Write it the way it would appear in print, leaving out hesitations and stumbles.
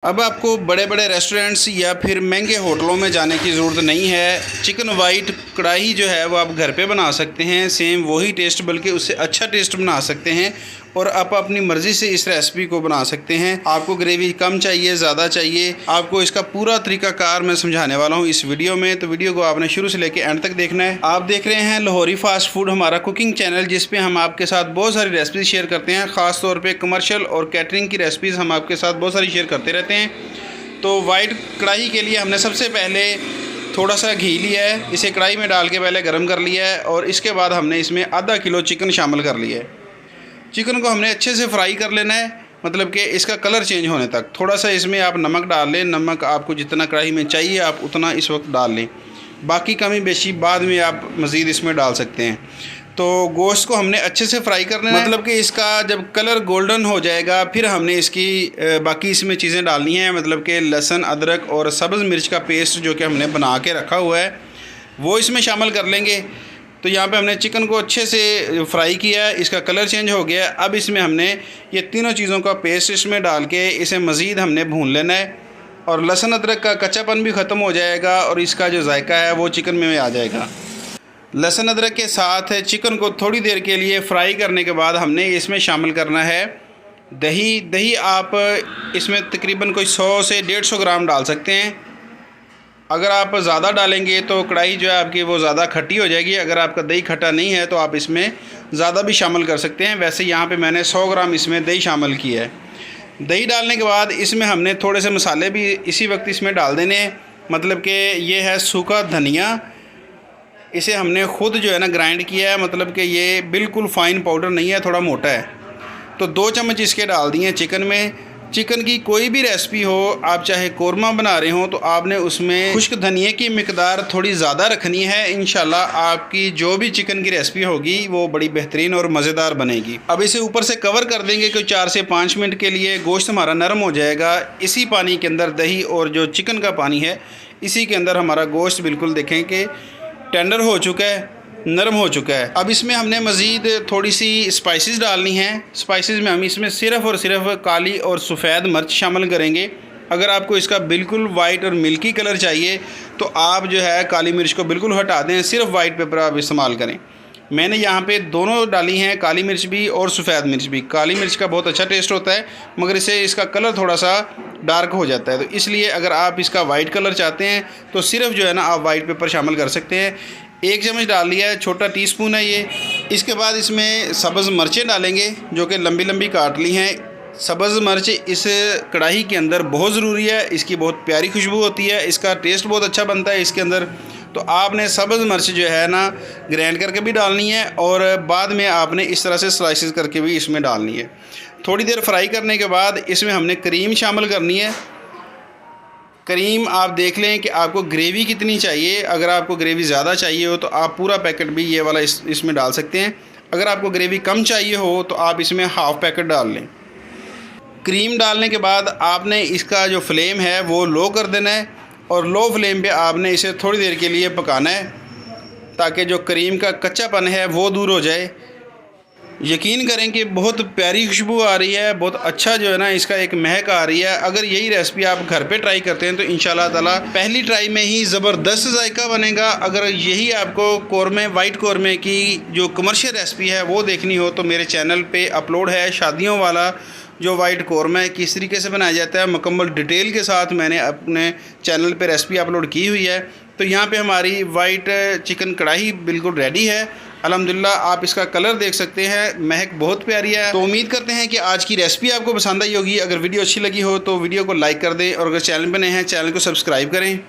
अब आपको बड़े बड़े रेस्टोरेंट्स या फिर महंगे होटलों में जाने की ज़रूरत नहीं है। चिकन वाइट कढ़ाई जो है वो आप घर पे बना सकते हैं। सेम वही टेस्ट बल्कि उससे अच्छा टेस्ट बना सकते हैं और आप अपनी मर्ज़ी से इस रेसिपी को बना सकते हैं। आपको ग्रेवी कम चाहिए, ज़्यादा चाहिए, आपको इसका पूरा तरीकाकार मैं समझाने वाला हूँ इस वीडियो में। तो वीडियो को आपने शुरू से लेकर एंड तक देखना है। आप देख रहे हैं लाहौरी फास्ट फूड, हमारा कुकिंग चैनल, जिसपे हम आपके साथ बहुत सारी रेसिपीज शेयर करते हैं। ख़ास तौर पे कमर्शियल और कैटरिंग की रेसिपीज़ हम आपके साथ बहुत सारी शेयर करते रहते हैं। तो वाइट कढ़ाई के लिए हमने सबसे पहले थोड़ा सा घी लिया है, इसे कढ़ाई में डाल के पहले गर्म कर लिया है और इसके बाद हमने इसमें आधा किलो चिकन शामिल कर लिया है। चिकन को हमने अच्छे से फ्राई कर लेना है, मतलब कि इसका कलर चेंज होने तक। थोड़ा सा इसमें आप नमक डाल लें, नमक आपको जितना कढ़ाई में चाहिए आप उतना इस वक्त डाल लें, बाकी कमी बेशी बाद में आप मज़ीद इसमें डाल सकते हैं। तो गोश्त को हमने अच्छे से फ्राई करना है, मतलब कि इसका जब कलर गोल्डन हो जाएगा फिर हमने इसकी बाकी इसमें चीज़ें डालनी हैं, मतलब कि लहसुन, अदरक और सब्ज़ मिर्च का पेस्ट जो कि हमने बना के रखा हुआ है वो इसमें शामिल कर लेंगे। तो यहाँ पे हमने चिकन को अच्छे से फ्राई किया है, इसका कलर चेंज हो गया है। अब इसमें हमने ये तीनों चीज़ों का पेस्ट इसमें डाल के इसे मज़ीद हमने भून लेना है और लहसुन अदरक का कच्चापन भी ख़त्म हो जाएगा और इसका जो जायका है वो चिकन में आ जाएगा। लहसुन अदरक के साथ चिकन को थोड़ी देर के लिए फ्राई करने के बाद हमने इसमें शामिल करना है दही। दही आप इसमें तकरीबन कोई 100 से 150 ग्राम डाल सकते हैं। अगर आप ज़्यादा डालेंगे तो कढ़ाई जो है आपकी वो ज़्यादा खट्टी हो जाएगी। अगर आपका दही खट्टा नहीं है तो आप इसमें ज़्यादा भी शामिल कर सकते हैं। वैसे यहाँ पे मैंने 100 ग्राम इसमें दही शामिल किया है। दही डालने के बाद इसमें हमने थोड़े से मसाले भी इसी वक्त इसमें डाल देने हैं, मतलब कि ये है सूखा धनिया। इसे हमने ख़ुद जो है ना ग्राइंड किया है, मतलब कि ये बिल्कुल फ़ाइन पाउडर नहीं है, थोड़ा मोटा है। तो 2 चम्मच इसके डाल दिए चिकन में। चिकन की कोई भी रेसिपी हो, आप चाहे कोरमा बना रहे हो तो आपने उसमें खुश्क धनिए की मिकदार थोड़ी ज़्यादा रखनी है। इंशाल्लाह आपकी जो भी चिकन की रेसिपी होगी वो बड़ी बेहतरीन और मज़ेदार बनेगी। अब इसे ऊपर से कवर कर देंगे कि 4 से 5 मिनट के लिए गोश्त हमारा नरम हो जाएगा। इसी पानी के अंदर दही और जो चिकन का पानी है इसी के अंदर हमारा गोश्त बिल्कुल देखें कि टेंडर हो चुका है, नरम हो चुका है। अब इसमें हमने मज़ीद थोड़ी सी स्पाइसेस डालनी हैं। स्पाइसेस में हम इसमें सिर्फ़ और सिर्फ काली और सफ़ेद मिर्च शामिल करेंगे। अगर आपको इसका बिल्कुल वाइट और मिल्की कलर चाहिए तो आप जो है काली मिर्च को बिल्कुल हटा दें, सिर्फ वाइट पेपर आप इस्तेमाल करें। मैंने यहाँ पे दोनों डाली हैं, काली मिर्च भी और सफ़ेद मिर्च भी। काली मिर्च का बहुत अच्छा टेस्ट होता है मगर इससे इसका कलर थोड़ा सा डार्क हो जाता है, तो इसलिए अगर आप इसका वाइट कलर चाहते हैं तो सिर्फ जो है ना आप वाइट पेपर शामिल कर सकते हैं। 1 चम्मच डाल लिया है, छोटा टीस्पून है ये। इसके बाद इसमें सब्ज़ मिर्चें डालेंगे जो कि लंबी लंबी काट ली हैं। सब्ज़ मिर्च इस कढ़ाई के अंदर बहुत ज़रूरी है, इसकी बहुत प्यारी खुशबू होती है, इसका टेस्ट बहुत अच्छा बनता है इसके अंदर। तो आपने सब्ज़ मिर्च जो है ना ग्राइंड करके भी डालनी है और बाद में आपने इस तरह से स्लाइसेस करके भी इसमें डालनी है। थोड़ी देर फ्राई करने के बाद इसमें हमने क्रीम शामिल करनी है। क्रीम आप देख लें कि आपको ग्रेवी कितनी चाहिए। अगर आपको ग्रेवी ज़्यादा चाहिए हो तो आप पूरा पैकेट भी ये वाला इसमें डाल सकते हैं। अगर आपको ग्रेवी कम चाहिए हो तो आप इसमें हाफ़ पैकेट डाल लें। क्रीम डालने के बाद आपने इसका जो फ्लेम है वो लो कर देना है और लो फ्लेम पे आपने इसे थोड़ी देर के लिए पकाना है ताकि जो क्रीम का कच्चापन है वो दूर हो जाए। यकीन करें कि बहुत प्यारी खुशबू आ रही है, बहुत अच्छा जो है ना इसका एक महक आ रही है। अगर यही रेसिपी आप घर पे ट्राई करते हैं तो इंशाल्लाह ताला पहली ट्राई में ही ज़बरदस्त जायका बनेगा। अगर यही आपको कौरमे, वाइट कौरमे की जो कमर्शियल रेसिपी है वो देखनी हो तो मेरे चैनल पे अपलोड है। शादियों वाला जो वाइट कौरमा है किस तरीके से बनाया जाता है मुकम्मल डिटेल के साथ मैंने अपने चैनल पे रेसिपी अपलोड की हुई है। तो यहाँ पे हमारी वाइट चिकन कढ़ाई बिल्कुल रेडी है अल्हम्दुलिल्लाह। आप इसका कलर देख सकते हैं, महक बहुत प्यारी है। तो उम्मीद करते हैं कि आज की रेसिपी आपको पसंद आई होगी। अगर वीडियो अच्छी लगी हो तो वीडियो को लाइक कर दें और अगर चैनल पर नए हैं चैनल को सब्सक्राइब करें।